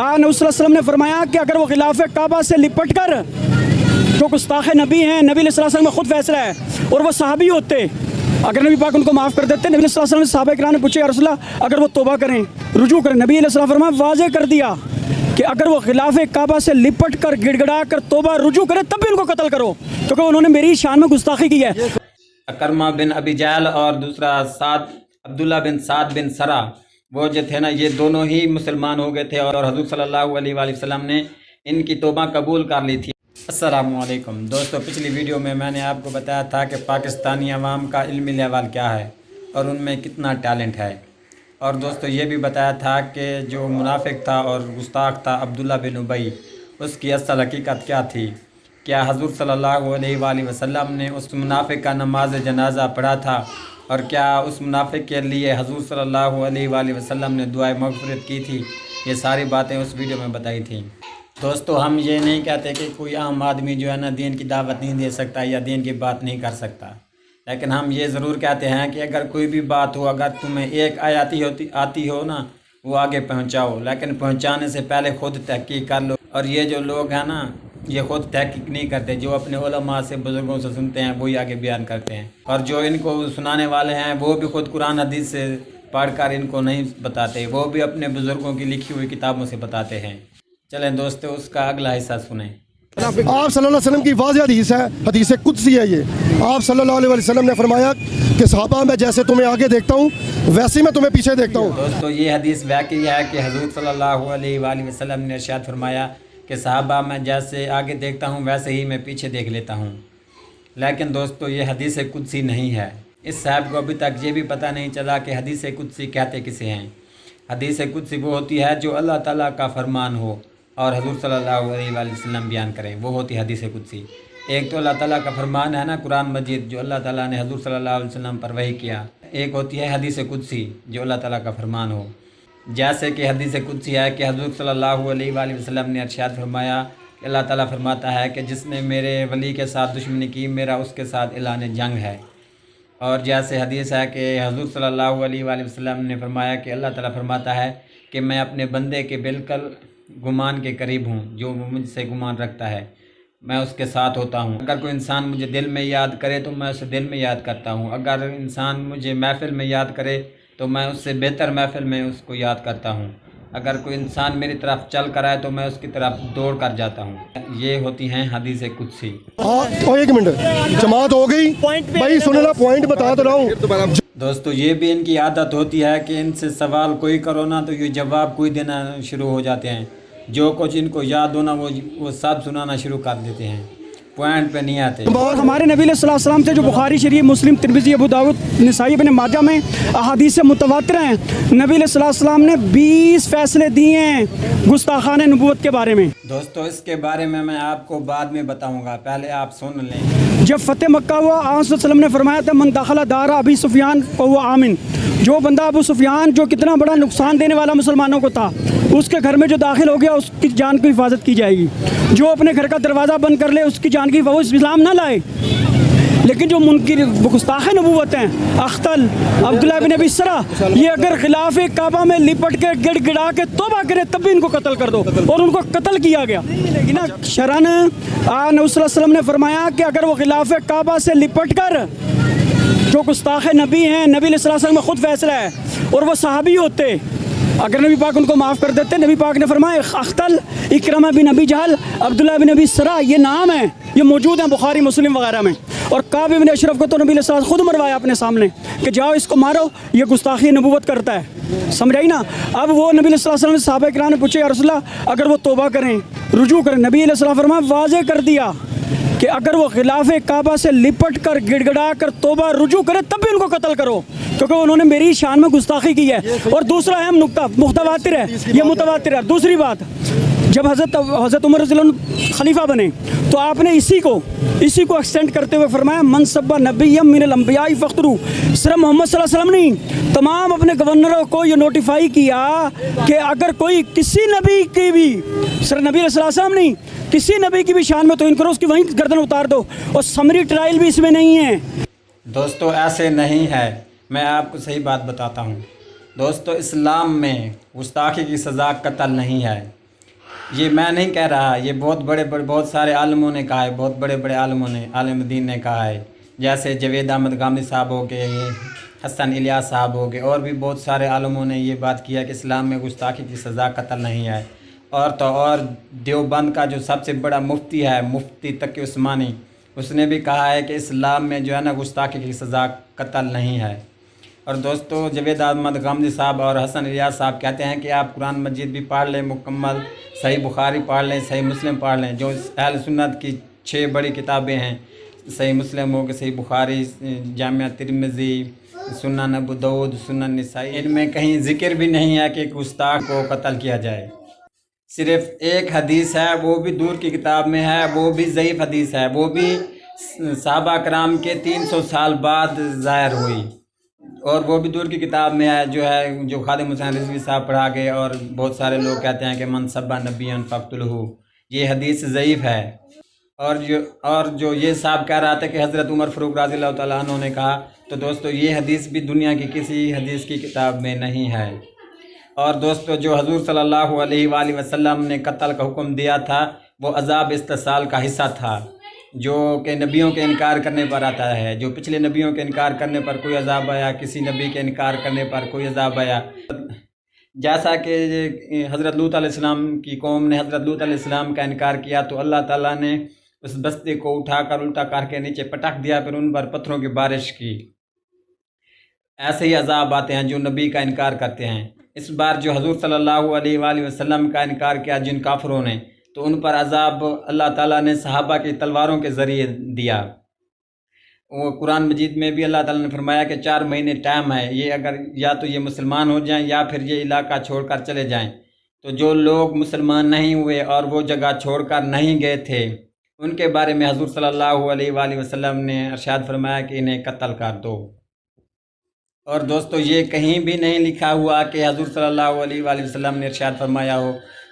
नबी सल्लल्लाहु अलैहि वसल्लम ने फरमाया कि अगर वो खिलाफ काबा से लिपट कर, जो गुस्ताख नबी हैं, नबी सल्लल्लाहु अलैहि वसल्लम का खुद फैसला है और वो सहाबी होते, अगर नबी पाक उनको माफ़ कर देते। नबी सल्लल्लाहु अलैहि वसल्लम ने सहाबा किराम ने पूछे, या रसूल अल्लाह अगर वो तौबा करें, रुजू करें, नबी सल्लल्लाहु अलैहि वसल्लम फरमाया वाज़े कर दिया कि अगर वो खिलाफ काबा से लिपट कर गिड़गड़ा कर तौबा रुजू करे तब भी उनको कत्ल करो, क्योंकि उन्होंने मेरी शान में गुस्ताखी की है। अकरमा बिन अबी जहल और दूसरा अब्दुल्ला बिन साद बिन सरा, वो जो थे ना, ये दोनों ही मुसलमान हो गए थे और हज़रत सल्लल्लाहु अलैहि वसल्लम ने इनकी तौबा कबूल कर ली थी। अस्सलामुअलैकुम दोस्तों, पिछली वीडियो में मैंने आपको बताया था कि पाकिस्तानी अवाम का इल्मी लेवल क्या है और उनमें कितना टैलेंट है। और दोस्तों ये भी बताया था कि जो मुनाफिक था और गुस्ताख था अब्दुल्ला बिन उबई, उसकी असल हकीकत क्या थी। क्या हज़रत सल्लल्लाहु अलैहि वसल्लम ने उस मुनाफिक का नमाज जनाजा पढ़ा था और क्या उस मुनाफिक के लिए हज़रत सल्लल्लाहु अलैहि वसल्लम ने दुआए मग़फ़िरत की थी। ये सारी बातें उस वीडियो में बताई थी। दोस्तों हम ये नहीं कहते कि कोई आम आदमी जो है ना दीन की दावत नहीं दे सकता या दीन की बात नहीं कर सकता, लेकिन हम ये ज़रूर कहते हैं कि अगर कोई भी बात हो, अगर तुम्हें एक आती हो ना, वो आगे पहुंचाओ, लेकिन पहुंचाने से पहले ख़ुद तहक़ीक़ कर लो। और ये जो लोग हैं ना, ये ख़ुद तहक़ीक़ नहीं करते, जो अपने उलमा से बुज़ुर्गों से सुनते हैं वही आगे बयान करते हैं, और जो इनको सुनाने वाले हैं वो भी ख़ुद कुरान हदीस से पढ़कर इनको नहीं बताते, वो भी अपने बुज़ुर्गों की लिखी हुई किताबों से बताते हैं। चलें दोस्तों उसका अगला हिस्सा सुने। आप सल्लल्लाहु अलैहि वसल्लम की वाज़ेह हदीस है, हदीस कुदसी है ये। आप सल्लल्लाहु अलैहि वसल्लम ने फरमाया कि सहाबा मैं जैसे तुम्हें आगे देखता हूँ वैसे ही मैं तुम्हें पीछे देखता हूँ। दोस्तों ये हदीस वाकई है कि हज़रत सल्लल्लाहु अलैहि वसल्लम ने इरशाद फरमाया कि सहाबा मैं जैसे आगे देखता हूँ वैसे ही मैं पीछे देख लेता हूँ। लेकिन दोस्तों ये हदीस कुदसी नहीं है। इस साहब को अभी तक ये भी पता नहीं चला कि हदीस कुदसी कहते किसे हैं। हदीस कुदसी वो होती है जो अल्लाह ताला का फरमान हो और हज़रत सल्लल्लाहु अलैहि वसल्लम बयान करें, वो होती है हदीस कुदसी। एक तो अल्लाह ताला का फरमान है ना कुरान मजीद, जो अल्लाह ताला ने हज़रत सल्लल्लाहु अलैहि वसल्लम पर वही किया। एक होती है हदीस कुदसी जो अल्लाह ताला का फरमान हो। जैसे कि हदीस कुदसी है कि हज़रत सल्लल्लाहु अलैहि वसल्लम ने इरशाद फरमाया कि अल्लाह ताला फरमाता है कि जिसने मेरे वली के साथ दुश्मनी की, मेरा उसके साथ ऐलान जंग है। और जैसे हदीस है कि हज़रत सल्लल्लाहु अलैहि वसल्लम ने फरमाया कि अल्लाह ताला फरमाता है कि मैं अपने बंदे के बिल्कुल गुमान के करीब हूँ, जो मुझसे गुमान रखता है मैं उसके साथ होता हूँ। अगर कोई इंसान मुझे दिल में याद करे तो मैं उसे दिल में याद करता हूँ, अगर इंसान मुझे महफ़िल में याद करे तो मैं उससे बेहतर महफ़िल में उसको याद करता हूँ। अगर कोई इंसान मेरी तरफ चल कर आए तो मैं उसकी तरफ दौड़ कर जाता हूँ। ये होती हैं हदीस कुदसी। तो एक मिनट जमात हो गई भाई, सुने ना, पॉइंट बता तो रहा हूँ। दोस्तों ये भी इनकी आदत होती है कि इनसे सवाल कोई करो ना तो ये जवाब कोई देना शुरू हो जाते हैं। जो कुछ इनको याद होना वो सब सुनाना शुरू कर देते हैं, पॉइंट पे नहीं आते। और हमारे नबी सल्लल्लाहु अलैहि वसल्लम से जो बुखारी शरीफ, मुस्लिम, तिरमिज़ी, अबू दाऊद, नसाई, इब्न माजा में अहादीस मुतवातिर हैं, नबी सल्लल्लाहु अलैहि वसल्लम ने 20 फैसले दिए हैं गुस्ताखान नबूवत के बारे में। दोस्तों इसके बारे में मैं आपको बाद में बताऊंगा, पहले आप सुन लें। जब फ़तेह मक्का हुआ, आप सल्लल्लाहु अलैहि वसल्लम ने फरमाया था मन दखला दारा अबी सुफियान फहुवा आमिन, जो बंदा अबू सुफियान जो कितना बड़ा नुकसान देने वाला मुसलमानों को था, उसके घर में जो दाखिल हो गया उसकी जान की हिफाजत की जाएगी। जो अपने घर का दरवाज़ा बंद कर ले उसकी जान की, वो इस्लाम ना लाए। लेकिन जो मुनकिर गुस्ताख नबूवत हैं, अख्तल, अब्दुल्ला बिन अबी सरा, ये अगर खिलाफ काबा में लिपट के गिड़गिड़ा के तौबा करे तब भी इनको कत्ल कर दो, और उनको कत्ल किया गया। लेकिन ना शरन नबी सल्लल्लाहु अलैहि वसल्लम ने फरमाया कि अगर वो खिलाफ काबा से लिपट कर, जो गुस्ताख नबी हैं, नबी सल्लल्लाहु अलैहि वसल्लम का खुद फैसला है और वो सहाबी होते, अगर नबी पाक उनको माफ़ कर देते। नबी पाक ने फरमाया अख्तल, इकरमा बिन अबी जहल, अब्दुल्ला बिन अबी सरा, ये नाम है, ये मौजूद हैं बुखारी मुस्लिम वगैरह में। और काब इब्न अशरफ को तो नबी सल्लल्लाहु अलैहि वसल्लम खुद मरवाया अपने सामने कि जाओ इसको मारो, ये गुस्ताखी नबूवत करता है, समझ आई ना। अब वो नबी सल्लल्लाहु अलैहि वसल्लम से सहाबा किराम ने पूछे, या रसूल अल्लाह अगर वो तौबा करें, रुजू करें, नबी सल्लल्लाहु अलैहि वसल्लम फरमाया वाज़े कर दिया कि अगर वो खिलाफ काबा से लिपट कर गिड़गड़ा कर तौबा रुजू करे तब भी उनको कत्ल करो, क्योंकि उन्होंने मेरी शान में गुस्ताखी की है। और दूसरा अहम नुक्ता मुतवातिर है, ये मुतवातिर है। दूसरी बात, जब हज़रत उमर रज़ियल्लाहु अन्हु खलीफा बने तो आपने इसी को एक्सटेंड करते हुए फरमाया मन सब्बा नबिय्यम मिनल अंबिया फ़ख्तरू। सिर्फ मोहम्मद सल्लल्लाहु अलैहि वसल्लम नहीं, तमाम अपने गवर्नरों को ये नोटिफाई किया कि अगर कोई किसी नबी की भी, सिर्फ नबी सल्लल्लाहु अलैहि वसल्लम नहीं, किसी नबी की भी शान में तौहीन करो उसकी वहीं गर्दन उतार दो। और समरी ट्रायल भी इसमें नहीं है। दोस्तों ऐसे नहीं है, मैं आपको सही बात बताता हूँ। दोस्तों इस्लाम में गुस्ताखी की सज़ा कत्ल नहीं है। یہ میں نہیں کہہ رہا، یہ بہت سارے عالموں نے کہا ہے، بہت بڑے بڑے عالموں نے، عالم دین نے کہا ہے، جیسے جاوید احمد غامدی صاحب ہو گئے، حسن الیاس صاحب ہو گئے، اور بھی بہت سارے عالموں نے یہ بات کیا کہ اسلام میں گستاخی کی سزا قتل نہیں ہے۔ اور تو اور دیوبند کا جو سب سے بڑا مفتی ہے، مفتی تقی عثمانی، اس نے بھی کہا ہے کہ اسلام میں جو ہے نا گستاخی کی سزا قتل نہیں ہے۔ اور دوستو جاوید احمد غامدی صاحب اور حسن الیاس صاحب کہتے ہیں کہ آپ قرآن مجید بھی پڑھ لیں مکمل، صحیح بخاری پڑھ لیں، صحیح مسلم پڑھ لیں، جو اہل سنت کی 6 بڑی کتابیں ہیں، صحیح مسلم ہو گئے، صحیح بخاری، جامعہ ترمذی، سنن ابو داؤد، سنن نسائی، ان میں کہیں ذکر بھی نہیں ہے کہ گستاخ کو قتل کیا جائے۔ صرف ایک حدیث ہے، وہ بھی دور کی کتاب میں ہے، وہ بھی ضعیف حدیث ہے، وہ بھی صحابہ کرام کے 300 سال بعد ظاہر ہوئی، اور وہ بھی دور کی کتاب میں ہے، جو خادم حسین رضوی صاحب پڑھا گئے، اور بہت سارے لوگ کہتے ہیں کہ من سبّ نبیًا فاقتلہ، یہ حدیث ضعیف ہے۔ اور جو یہ صاحب کہہ رہا تھا کہ حضرت عمر فاروق رضی اللہ تعالیٰ عنہ نے کہا، تو دوستو یہ حدیث بھی دنیا کی کسی حدیث کی کتاب میں نہیں ہے۔ اور دوستو جو حضور صلی اللہ علیہ وآلہ وسلم نے قتل کا حکم دیا تھا، وہ عذاب استحصال کا حصہ تھا، جو کہ نبیوں کے انکار کرنے پر آتا ہے، جو پچھلے نبیوں کے انکار کرنے پر کوئی عذاب آیا، کسی نبی کے انکار کرنے پر کوئی عذاب آیا۔ جیسا کہ حضرت لوط علیہ السلام کی قوم نے حضرت لوط علیہ السلام کا انکار کیا، تو اللہ تعالیٰ نے اس بستی کو اٹھا کر الٹا کر کے نیچے پٹک دیا، پھر ان پر پتھروں کی بارش کی۔ ایسے ہی عذاب آتے ہیں جو نبی کا انکار کرتے ہیں۔ اس بار جو حضور صلی اللہ علیہ وآلہ وسلم کا انکار کیا جن کافروں نے، تو ان پر عذاب اللہ تعالیٰ نے صحابہ کی تلواروں کے ذریعے دیا۔ وہ قرآن مجید میں بھی اللہ تعالیٰ نے فرمایا کہ 4 مہینے ٹائم ہے، یہ اگر یا تو یہ مسلمان ہو جائیں یا پھر یہ علاقہ چھوڑ کر چلے جائیں۔ تو جو لوگ مسلمان نہیں ہوئے اور وہ جگہ چھوڑ کر نہیں گئے تھے، ان کے بارے میں حضور صلی اللہ علیہ وآلہ وسلم نے ارشاد فرمایا کہ انہیں قتل کر دو۔ اور دوستو یہ کہیں بھی نہیں لکھا ہوا کہ حضور صلی اللہ علیہ وآلہ وسلم نے ارشاد فرمایا ہو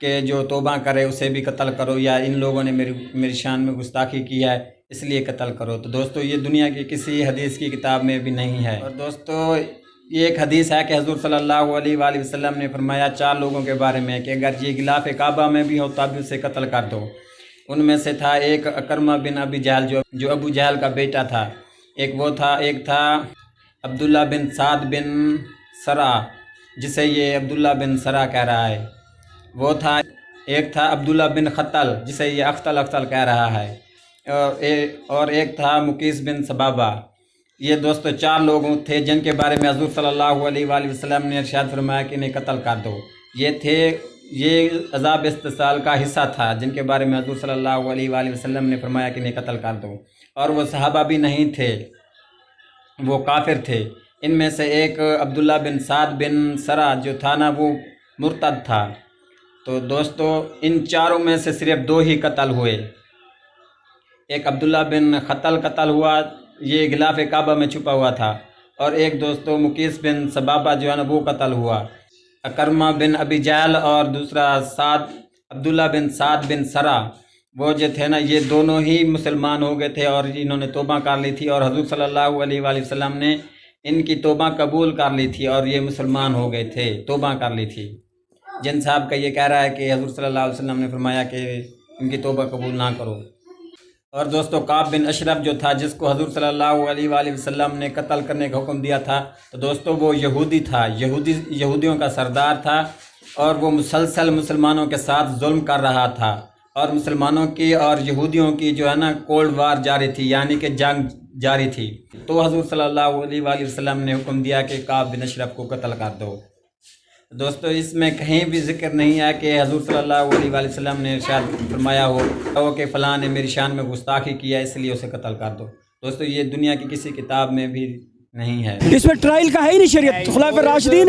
کہ جو توبہ کرے اسے بھی قتل کرو، یا ان لوگوں نے میری شان میں گستاخی کی ہے اس لیے قتل کرو۔ تو دوستو یہ دنیا کی کسی حدیث کی کتاب میں بھی نہیں ہے۔ اور دوستو یہ ایک حدیث ہے کہ حضور صلی اللہ علیہ وآلہ وسلم نے فرمایا 4 لوگوں کے بارے میں کہ اگر یہ غلاف کعبہ میں بھی ہو تب اسے قتل کر دو۔ ان میں سے تھا ایک اکرمہ بن ابی جہل جو ابو جہل کا بیٹا تھا، ایک تھا عبداللہ بن سعد بن سرا، جسے یہ عبداللہ بن سرا کہہ رہا ہے، وہ تھا ایک تھا عبداللہ بن خطل، جسے یہ اختل کہہ رہا ہے، اور ایک تھا مقیس بن سبابہ۔ یہ دوستو 4 لوگ تھے جن کے بارے میں حضور صلی اللہ علیہ وآلہ وسلم نے ارشاد فرمایا کہ انہیں قتل کر دو۔ یہ عذاب استحصال کا حصہ تھا جن کے بارے میں حضور صلی اللہ علیہ وآلہ وسلم نے فرمایا کہ انہیں قتل کر دو، اور وہ صحابہ بھی نہیں تھے، وہ کافر تھے۔ ان میں سے ایک عبداللہ بن سعد بن سرا جو تھا نا، وہ مرتد تھا۔ تو دوستو ان 4 میں سے صرف 2 ہی قتل ہوئے۔ ایک عبداللہ بن خطل قتل ہوا، یہ غلاف کعبہ میں چھپا ہوا تھا، اور ایک دوستو مقیس بن سبابہ جو ہے نا وہ قتل ہوا۔ اکرمہ بن ابی جہل اور دوسرا عبداللہ بن سعد بن سرا، وہ جو تھے نا یہ دونوں ہی مسلمان ہو گئے تھے، اور انہوں نے توبہ کر لی تھی، اور حضور صلی اللہ علیہ وآلہ وسلم نے ان کی توبہ قبول کر لی تھی، اور یہ مسلمان ہو گئے تھے، توبہ کر لی تھی۔ جن صاحب کا یہ کہہ رہا ہے کہ حضور صلی اللہ علیہ وسلم نے فرمایا کہ ان کی توبہ قبول نہ کرو۔ اور دوستو کعب بن اشرف جو تھا، جس کو حضور صلی اللہ علیہ وآلہ وسلم نے قتل کرنے کا حکم دیا تھا، تو دوستو وہ یہودی تھا، یہودیوں کا سردار تھا، اور وہ مسلسل مسلمانوں کے ساتھ ظلم کر رہا تھا، اور مسلمانوں کی اور یہودیوں کی جو ہے نا کولڈ وار جاری تھی، یعنی کہ جنگ جاری تھی۔ تو حضور صلی اللہ علیہ وآلہ وسلم نے حکم دیا کہ کعب بن اشرف کو قتل کر دو۔ دوستو اس میں کہیں بھی ذکر نہیں ہے کہ حضور صلی اللہ علیہ وآلہ وسلم نے ارشاد فرمایا ہو کہ فلاں نے میری شان میں گستاخی کیا اس لیے اسے قتل کر دو۔ دوستو یہ دنیا کی کسی کتاب میں بھی نہیں ہے۔ اس میں ٹرائل کا ہے ہی نہیں شریعت۔ خلافہ راشدین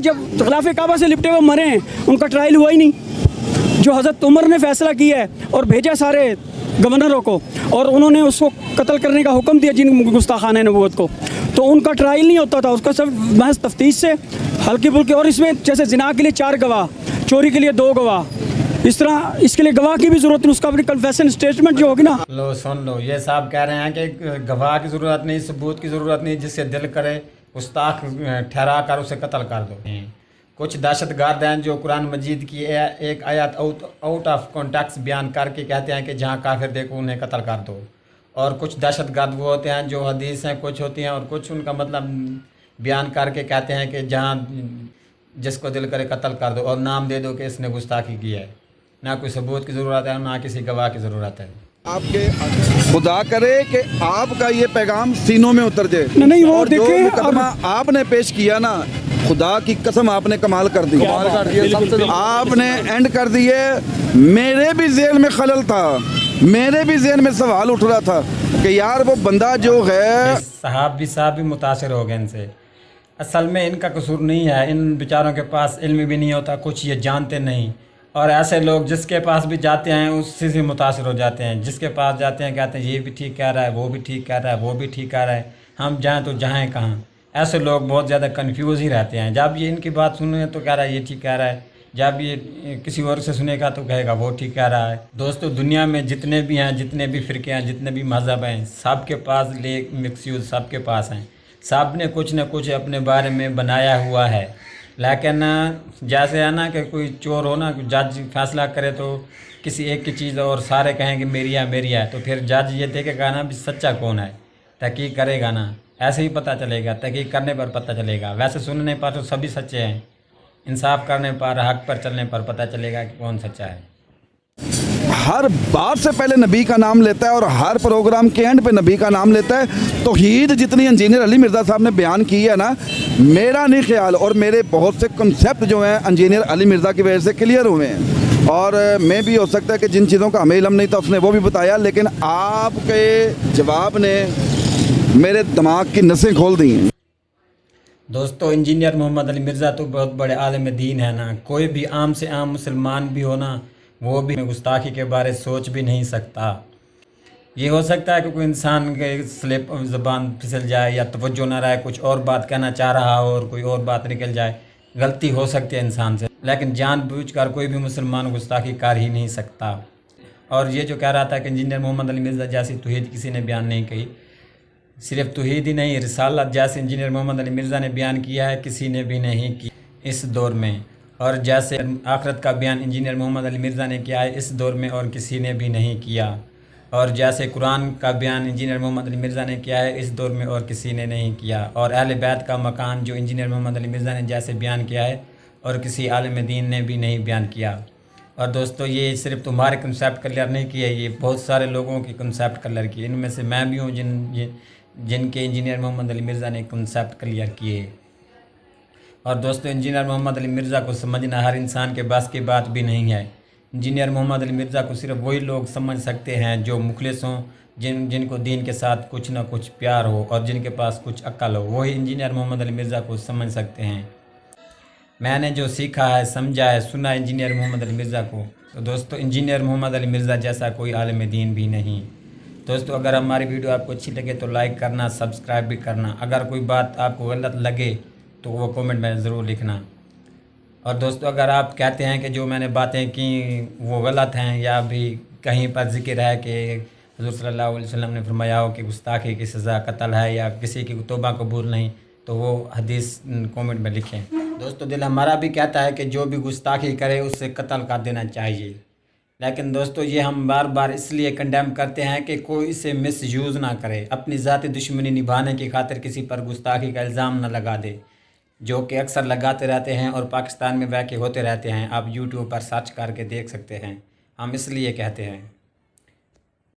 جب غلاف کعبہ سے لپٹے ہوئے مرے ہیں، ان کا ٹرائل ہوا ہی نہیں۔ جو حضرت عمر نے فیصلہ کیا ہے اور بھیجا سارے گورنروں کو، اور انہوں نے اس کو قتل کرنے کا حکم دیا جن گستاخان نبوت کو، تو ان کا ٹرائل نہیں ہوتا تھا، اس کا صرف محض تفتیش سے ہلکی پھلکی۔ اور اس میں جیسے زنا کے لیے 4 گواہ، چوری کے لیے 2 گواہ، اس طرح اس کے لیے گواہ کی بھی ضرورت نہیں، اس کا اپنی کنفیشن اسٹیٹمنٹ جو ہوگی نا۔ لو سن لو، یہ صاحب کہہ رہے ہیں کہ گواہ کی ضرورت نہیں، ثبوت کی ضرورت نہیں، جس سے دل کرے گستاخ ٹھہرا کر اسے قتل کر دو۔ कुछ दहशत गर्द हैं जो कुरान मजीद की एक आयत आउट ऑफ कॉन्टेक्स्ट बयान करके कहते हैं कि जहाँ काफिर देखो उन्हें कत्ल कर दो। और कुछ दहशत गर्द वो होते हैं जो हदीस हैं कुछ होती हैं और कुछ उनका मतलब बयान करके कहते हैं कि जहाँ जिसको दिल करे कत्ल कर दो और नाम दे दो कि इसने गुस्ताखी की है। ना कोई सबूत की ज़रूरत है ना किसी गवाह की ज़रूरत है। आपके खुदा करे कि आपका ये पैगाम सीनों में उतर जाए। नहीं, वो और जो देखें, मुकदमा आपने पेश किया ना, खुदा की कसम आपने कमाल कर दी। आपने एंड कर दिए। मेरे भी ज़हन में खलल था, मेरे भी ज़हन में सवाल उठ रहा था कि यार वो बंदा जो है, साहब भी मुतासिर हो गए इनसे। असल में इनका कसूर नहीं है, इन बेचारों के पास इल्म भी नहीं होता, कुछ ये जानते नहीं। और ऐसे लोग जिसके पास भी जाते हैं उससे से मुतासिर हो जाते हैं। जिसके पास जाते हैं कहते हैं ये भी ठीक कह रहा है, वो भी ठीक कह रहा है, वो भी ठीक कह रहा है, हम जाएं तो जाएं कहाँ। ऐसे लोग बहुत ज़्यादा कंफ्यूज ही रहते हैं। जब ये इनकी बात सुने तो कह रहा है ये ठीक कह रहा है, जब ये किसी और से सुनेगा तो कहेगा वो ठीक कह रहा है। दोस्तों, दुनिया में जितने भी हैं, जितने भी फ़िरके हैं, जितने भी मज़हब हैं, सब के पास लेक मिक्सयूज सबके पास हैं। सब ने कुछ न कुछ अपने बारे में बनाया हुआ है। लेकिन जैसे है ना कि कोई चोर हो ना, जज फैसला करे तो किसी एक की चीज़ और सारे कहें कि मेरी है, तो फिर जज ये देखेगा ना भी सच्चा कौन है, तहकीक करेगा ना, ऐसे ही पता चलेगा। तहकीक करने पर पता चलेगा। वैसे सुनने पर तो सभी सच्चे हैं, इंसाफ करने पर, हक पर चलने पर पता चलेगा कि कौन सच्चा है। हर बात से पहले नबी का नाम लेता है और हर प्रोग्राम के एंड पे नबी का नाम लेता है। तौहीद जितनी इंजीनियर अली मिर्ज़ा साहब ने बयान की है ना, मेरा नहीं ख्याल, और मेरे बहुत से कंसेप्ट जो हैं इंजीनियर अली मिर्ज़ा की वजह से क्लियर हुए हैं। और मैं भी हो सकता है कि जिन चीज़ों का हमें इल्म नहीं था उसने वो भी बताया, लेकिन आपके जवाब ने मेरे दिमाग की नसें खोल दी हैं। दोस्तों, इंजीनियर मोहम्मद अली मिर्ज़ा तो बहुत बड़े आलिम दीन है ना। कोई भी आम से आम मुसलमान भी हो ना, वो भी गुस्ताखी के बारे सोच भी नहीं सकता। ये हो सकता है कि कोई इंसान के स्लिप ज़बान फिसल जाए या तवज्जो ना रहे, कुछ और बात कहना चाह रहा हो और कोई और बात निकल जाए, गलती हो सकती है इंसान से, लेकिन जानबूझकर कोई भी मुसलमान गुस्ताखी कर ही नहीं सकता। और ये जो कह रहा था कि इंजीनियर मोहम्मद अली मिर्ज़ा जैसी तौहीद किसी ने बयान नहीं की, सिर्फ तौहीद ही नहीं, रिसालत जैसे इंजीनियर मोहम्मद अली मिर्ज़ा ने बयान किया है किसी ने भी नहीं की इस दौर में। और जैसे आखरत का बयान इंजीनियर मोहम्मद अली मिर्ज़ा ने किया है इस दौर में और किसी ने भी नहीं किया। और जैसे कुरान का बयान इंजीनियर मोहम्मद अली मिर्ज़ा ने किया है इस दौर में और किसी ने नहीं किया। और अहले बैत का मकान जो इंजीनियर मोहम्मद अली मिर्ज़ा ने जैसे बयान किया है और किसी आलिम दीन ने भी नहीं बयान किया। और दोस्तों, ये सिर्फ तुम्हारे कंसेप्ट क्लियर नहीं किए, ये बहुत सारे लोगों के कंसेप्ट क्लियर किए। इनमें से मैं भी हूँ जिनके इंजीनियर मोहम्मद अली मिर्ज़ा ने कंसेप्ट क्लियर किए। और दोस्तों, इंजीनियर मोहम्मद अली मिर्ज़ा को समझना हर इंसान के बस की बात भी नहीं है। इंजीनियर मोहम्मद अली मिर्ज़ा को सिर्फ वही लोग समझ सकते हैं जो मुखलिस हों, जिनको दीन के साथ कुछ ना कुछ प्यार हो और जिनके पास कुछ अक्ल हो, वही इंजीनियर मोहम्मद अली मिर्ज़ा को समझ सकते हैं। मैंने जो सीखा है, समझा है, सुना है इंजीनियर मोहम्मद अली मिर्ज़ा को, तो दोस्तों इंजीनियर मोहम्मद अली मिर्ज़ा जैसा कोई आलिम दीन भी नहीं। दोस्तों, अगर हमारी वीडियो आपको अच्छी लगे तो लाइक करना, सब्सक्राइब भी करना। अगर कोई बात आपको गलत लगे तो वो कमेंट में ज़रूर लिखना। और दोस्तों, अगर आप कहते हैं कि जो मैंने बातें की वो गलत हैं या भी कहीं पर जिक्र है कि हुज़ूर सल्लल्लाहु अलैहि वसल्लम ने फरमाया हो कि गुस्ताखी की सज़ा कत्ल है या किसी की तौबा कबूल नहीं, तो वो हदीस कमेंट में लिखें। दोस्तों, दिल हमारा भी कहता है कि जो भी गुस्ताखी करे उससे कत्ल कर देना चाहिए, लेकिन दोस्तों ये हम बार बार इसलिए कंडेम करते हैं कि कोई इसे मिस यूज़ ना करे, अपनी ज़ाती दुश्मनी निभाने की खातिर किसी पर गुस्ताखी का इल्ज़ाम ना लगा दे, जो कि अक्सर लगाते रहते हैं और पाकिस्तान में वाक़ई होते रहते हैं। आप यूट्यूब पर सर्च करके देख सकते हैं। हम इसलिए कहते हैं।